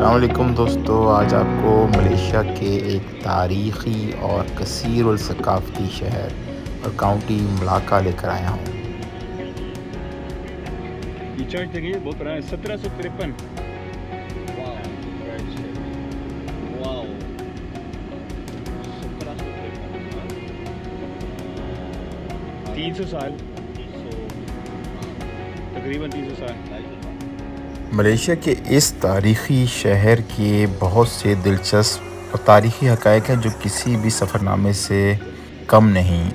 अस्सलाम वालेकुम दोस्तों, आज आपको मलेशिया के एक तारीख़ी और कसीर और सकाफ़ती शहर और काउंटी मलाक्का लेकर आया हूँ। ये चर्च देखिए बहुत पुराना है 1753। वाओ! चर्च है। वाओ! 1753 300 साल, 300 तकरीबन 300 साल। 250 मलेशिया के इस तारीख़ी शहर के बहुत से दिलचस्प और तारीख़ी हक़ाइक़ हैं जो किसी भी सफ़रनामे से कम नहीं।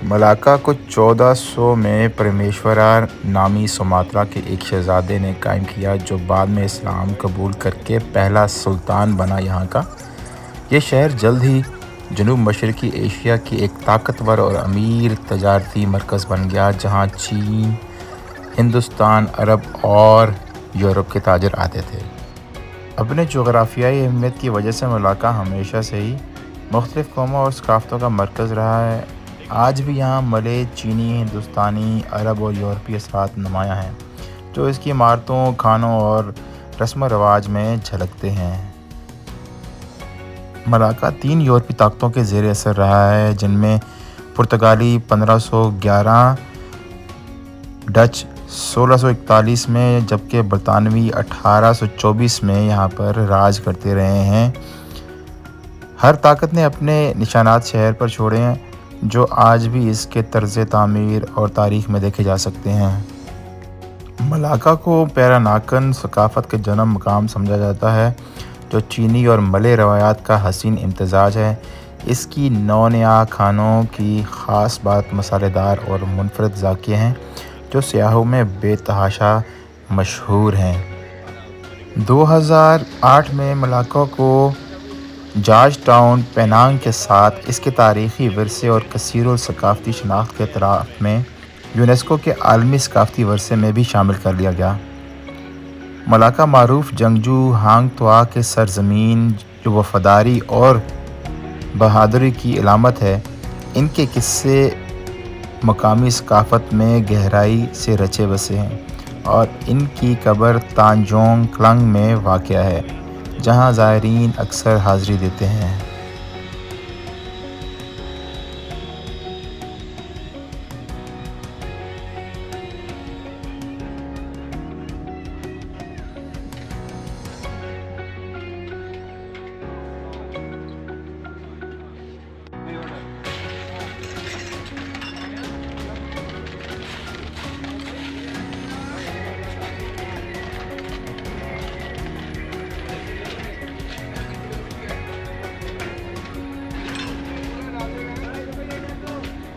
मलाक्का को 1400 में परमेश्वरा नामी सुमात्रा के एक शहज़ादे ने कायम किया, जो बाद में इस्लाम कबूल करके पहला सुल्तान बना यहाँ का। ये शहर जल्द ही जनूब मशरक़ी एशिया की एक ताकतवर और अमीर तजारती मरकज़ बन गया, जहाँ चीन, हिंदुस्तान, अरब और यूरोप के ताजर आते थे। अपने जोग्राफियाई अहमियत की वजह से मलाक्का हमेशा से ही मुख्तलिफ़ कौमों और सकाफ़तों का मरकज़ रहा है। आज भी यहाँ मलय, चीनी, हिंदुस्तानी, अरब और यूरोपीय असरात नुमायाँ हैं, जो इसकी इमारतों, खानों और रस्म व रवाज में झलकते हैं। मलाक्का 3 यूरोपीय ताकतों के ज़ेर असर रहा है, जिनमें पुर्तगाली 1511, डच 1641 में, जबकि बरतानवी 1824 में यहाँ पर राज करते रहे हैं। हर ताकत ने अपने निशानात शहर पर छोड़े हैं, जो आज भी इसके तर्ज़ तामीर और तारीख़ में देखे जा सकते हैं। मलाक्का को पेरानाकन सकाफ़त के जन्म मकाम समझा जाता है, जो चीनी और मलय रवायात का हसीन इम्तज़ाज है। इसकी नौ-नया खानों की ख़ास बात मसालेदार और मुनफ़रिद ज़ायक़े हैं, जो सियाहों में बेतहाशा मशहूर हैं। 2008 में मलाक्का को जॉर्ज टाउन, पेनांग के साथ इसके तारीख़ी विरसे और कसीर सकाफ़ती शनाख्त के एतराफ़ में यूनेस्को के आलमी सकाफ़ती वरसे में भी शामिल कर लिया गया। मलाक्का मारूफ़ जंगजू हांग तुआ के सरज़मीन, जो वफ़ादारी और बहादुरी की अलामत है। इनके किस्से मकामी सकाफ़त में गहराई से रचे बसे हैं और इनकी कब्र तांजोंग क्लंग में वाक़या है, जहाँ ज़ायरीन अक्सर हाज़िरी देते हैं।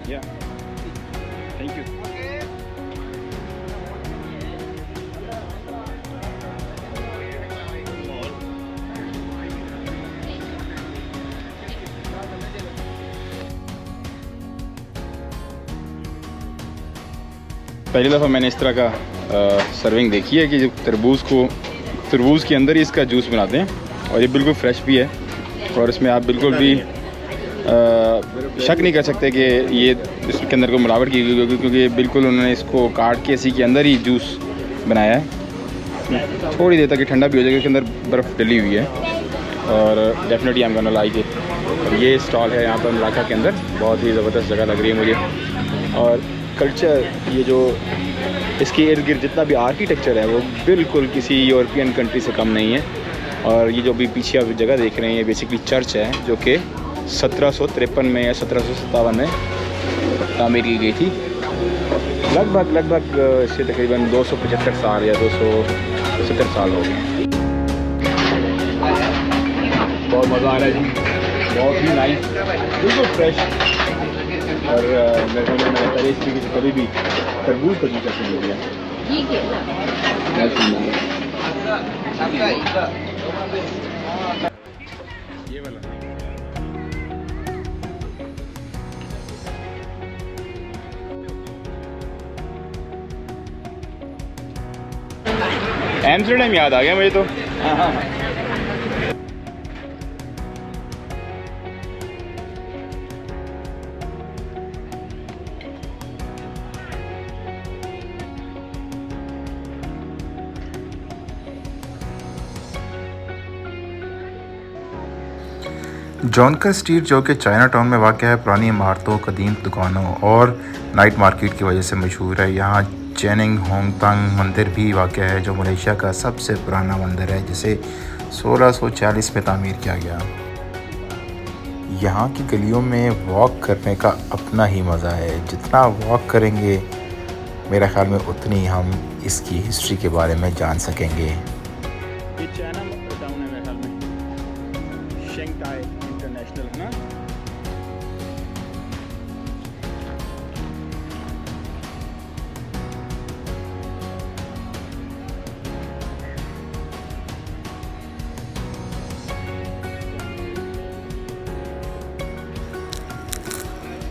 या थैंक यू। पहली दफ़ा मैंने इस तरह का सर्विंग देखी है कि जो तरबूज़ के अंदर ही इसका जूस बनाते हैं, और ये बिल्कुल फ्रेश भी है, और इसमें आप बिल्कुल भी शक नहीं कर सकते कि ये इसके अंदर कोई मिलावट की गई होगी, क्योंकि बिल्कुल उन्होंने इसको काट के इसी के अंदर ही जूस बनाया है। थोड़ी देर तक ये ठंडा भी हो जाएगा, इसके अंदर बर्फ़ डली हुई है, और definitely I am gonna like it. और ये स्टॉल है यहाँ पर मलाक्का के अंदर, बहुत ही ज़बरदस्त जगह लग रही है मुझे। और कल्चर, ये जो इसके इर्द गिर्द जितना भी आर्किटेक्चर है वो बिल्कुल किसी यूरोपियन कंट्री से कम नहीं है। और ये जो भी पीछे आप जगह देख रहे हैं, ये बेसिकली चर्च है, जो कि 1753 में या 1757 में तामीर की गई थी। लगभग इससे तकरीबन 275 साल या 270 साल हो गए। बहुत मज़ा आ रहा है जी, बहुत ही नाइस, बिल्कुल फ्रेश। और मैंने तारीफ की कि कभी भी तरबूज का जूस ऐसे मिल गया। ये वाला एम्स्टर्डम याद आ गया मुझे तो। जॉनकर स्ट्रीट जो कि चाइना टाउन में वाक़ है, पुरानी इमारतों, कदीम दुकानों और नाइट मार्केट की वजह से मशहूर है। यहाँ चेनिंग होंगतांग मंदिर भी वाक़ है, जो मलेशिया का सबसे पुराना मंदिर है, जिसे 1640 में तामीर किया गया। यहाँ की गलियों में वॉक करने का अपना ही मज़ा है। जितना वॉक करेंगे मेरा ख़्याल में उतनी हम इसकी हिस्ट्री के बारे में जान सकेंगे। ये चाइना टाउन है मेरे ख्याल में, शेंगटाई इंटरनेशनल है ना।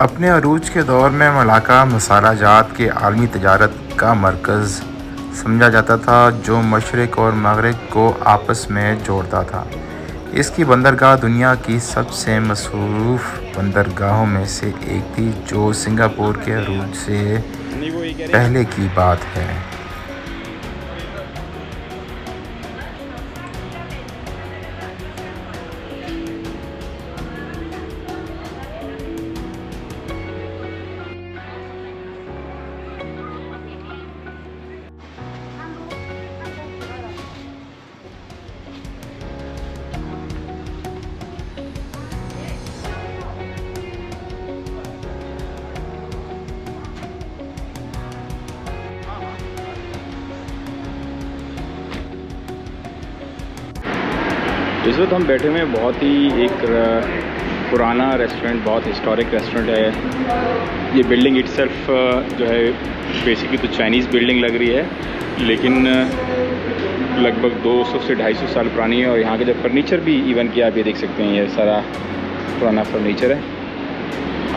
अपने अरूज के दौर में मलाका मसाला जात के आलमी तजारत का मरकज़ समझा जाता था, जो मशरिक़ और मगरिब को आपस में जोड़ता था। इसकी बंदरगाह दुनिया की सबसे मसरूफ़ बंदरगाहों में से एक थी, जो सिंगापुर के अरूज से नहीं वो ये कह रहे हैं पहले की बात है। इस वक्त हम बैठे हुए हैं बहुत ही एक पुराना रेस्टोरेंट, बहुत हिस्टोरिक रेस्टोरेंट है। ये बिल्डिंग इटसेल्फ जो है बेसिकली तो चाइनीज़ बिल्डिंग लग रही है, लेकिन लगभग 200 से 250 साल पुरानी है। और यहाँ का जो फर्नीचर भी इवन कि आप ये देख सकते हैं, ये सारा पुराना फर्नीचर है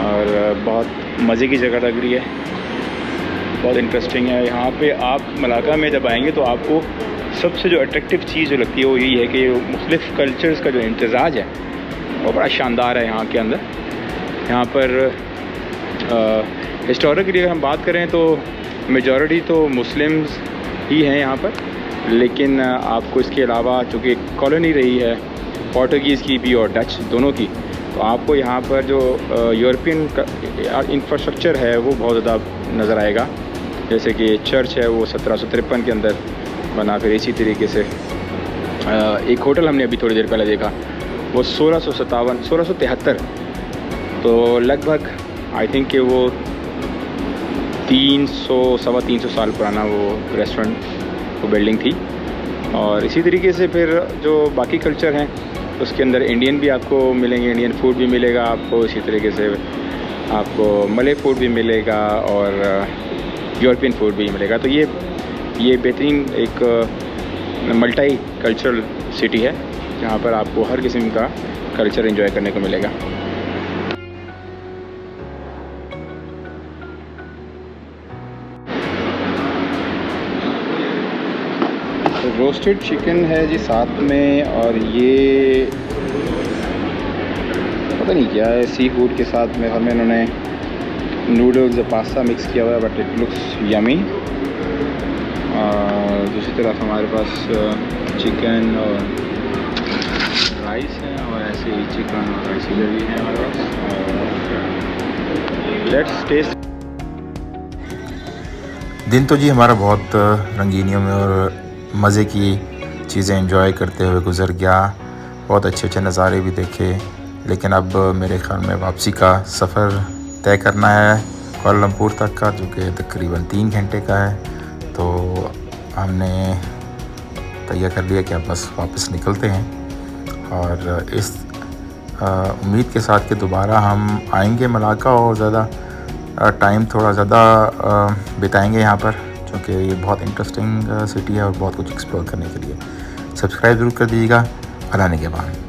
और बहुत मज़े की जगह लग रही है, बहुत इंटरेस्टिंग है। यहाँ पे आप मलाका में जब आएंगे तो आपको सबसे जो अट्रैक्टिव चीज़ जो लगती है वो यही है कि मुख्तलिफ़ कल्चर्स का जो इम्तज़ाज है वो बड़ा शानदार है यहाँ के अंदर। यहाँ पर हिस्टोरिकली अगर हम बात करें तो मेजॉरिटी तो मुस्लिम्स ही हैं यहाँ पर, लेकिन आपको इसके अलावा चूँकि कॉलोनी रही है पोर्टुगीज़ की भी और डच दोनों की, तो आपको यहाँ पर जो यूरोपियन इंफ्रास्ट्रक्चर है वो बहुत ज़्यादा नज़र आएगा। जैसे कि चर्च है वो 1753 के अंदर बना, फिर इसी तरीके से एक होटल हमने अभी थोड़ी देर पहले देखा वो 1673, तो लगभग आई थिंक कि वो 300-325 साल पुराना वो रेस्टोरेंट, वो बिल्डिंग थी। और इसी तरीके से फिर जो बाकी कल्चर हैं उसके अंदर इंडियन भी आपको मिलेंगे, इंडियन फूड भी मिलेगा आपको, इसी तरीके से आपको मले फूड भी मिलेगा और यूरोपियन फूड भी मिलेगा। तो ये बेहतरीन एक मल्टी कल्चरल सिटी है जहाँ पर आपको हर किस्म का कल्चर एंजॉय करने को मिलेगा। रोस्टेड चिकन है जी साथ में, और ये पता नहीं क्या है, सी फूड के साथ में हमें इन्होंने नूडल्स और पास्ता मिक्स किया हुआ है, बट इट लुक्स यमी। और दूसरी तरफ हमारे पास चिकन और राइस है, और ऐसे ही चिकन और राइस भी है हमारे पास। Let's test. दिन तो जी हमारा बहुत रंगीनियों में और मज़े की चीज़ें एंजॉय करते हुए गुज़र गया। बहुत अच्छे अच्छे नज़ारे भी देखे, लेकिन अब मेरे ख़्याल में वापसी का सफ़र तय करना है कुआलालंपुर तक का, जो कि तकरीबन 3 घंटे का है। तो हमने तय कर लिया कि अब बस वापस निकलते हैं, और इस उम्मीद के साथ कि दोबारा हम आएंगे मलाका और ज़्यादा टाइम थोड़ा ज़्यादा बिताएंगे यहाँ पर, क्योंकि ये बहुत इंटरेस्टिंग सिटी है और बहुत कुछ एक्सप्लोर करने के लिए। सब्सक्राइब ज़रूर कर दीजिएगा। अल्लाह निगहबान।